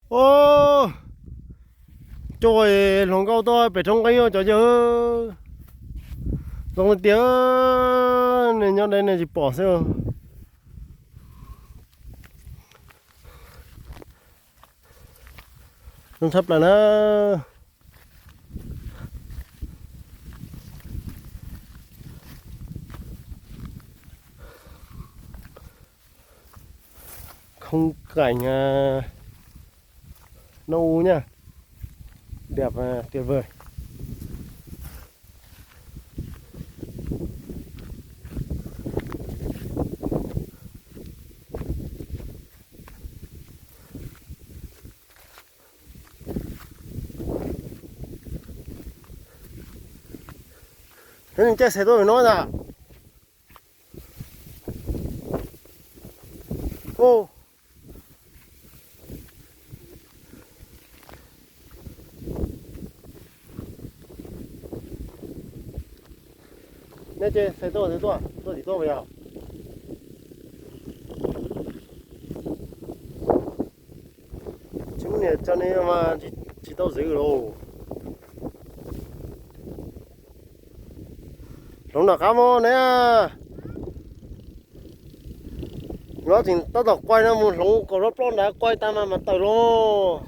ô trời lòng câu to phải trong cái cho chứ lòng tiếng này nhau đây này chỉ bỏ sao nó sắp là nó không cảnh nâu nha, đẹp tuyệt vời. Thế nên che xe tôi phải nói ra ô nè che xe tôi thì tôi phải à chúng này cho nên mà chỉ tao giữ rồi đúng là cá mò nè nó chỉ tao đọc quay nó một lồng có rốt lon đã quay ta mà tao lo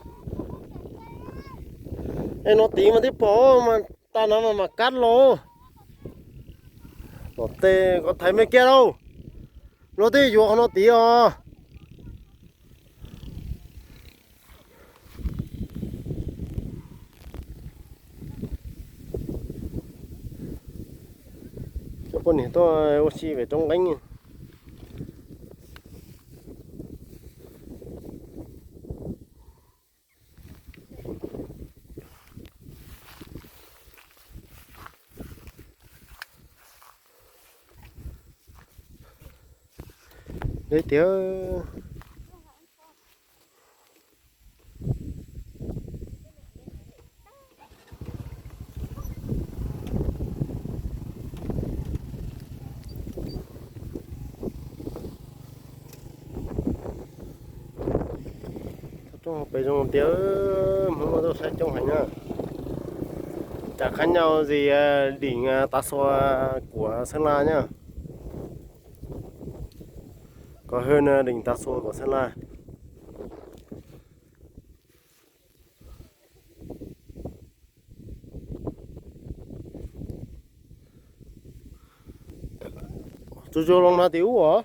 em nó tí mà tiếp bỏ mà ta nó mà cắt lo nó tê có thấy mấy kia đâu nó tê vô nó tí à cho con này tôi oxy về trong đánh đấy tiếng trong bây giờ tiếng muốn tôi sẽ trong hành nha chả khác nhau gì đỉnh Tà Xùa của Sơn La nhá, có hơn đỉnh Tà Xùa của Sơn La. Chú chú lòng nó tiểu hả?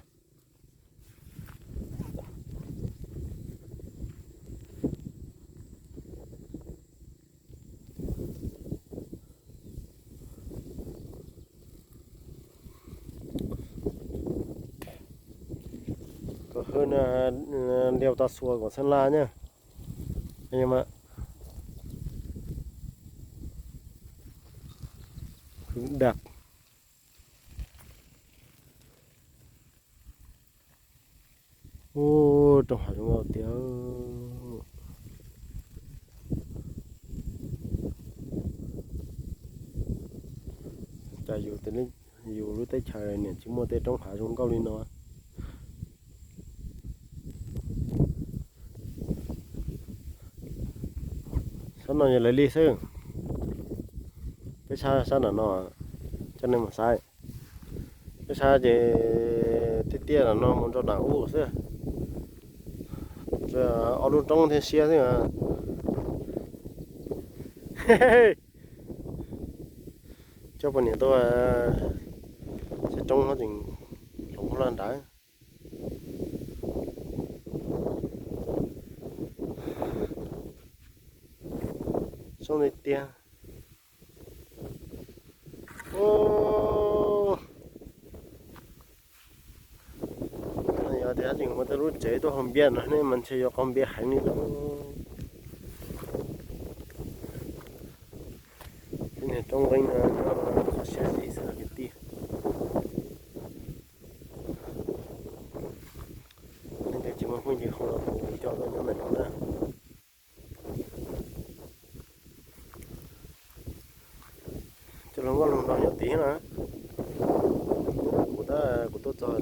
Có hơn đèo Tà Xùa của Sơn La nhá, anh em ạ. Đẹp. Ô, trồng hạt trong ngao tiếng. Chả dù tới lúc dù lúc tới trời này chỉ mua tới trồng hạt trong cao lên nó. Sao nó lại đi xưa? Cái sao nó cho nên mà sai. Cái sao thì tia là nó muốn cho đảo u xưa. Giờ ở luôn trong thì xe thế mà. Cho bọn này tôi sẽ trông nó chừng không lan đá. Xong rồi tia. Ô. Giờ thì chừng mà tôi rút chế tôi không biết nữa nên mình sẽ cho con biết hành đi đâu. Cái này trong vinh nó sẽ gì sao cái tia. Nên để chỉ mà không gì không là cho nó mình không ra. Cho nó có lòng nhỏ tí nữa của tôi cho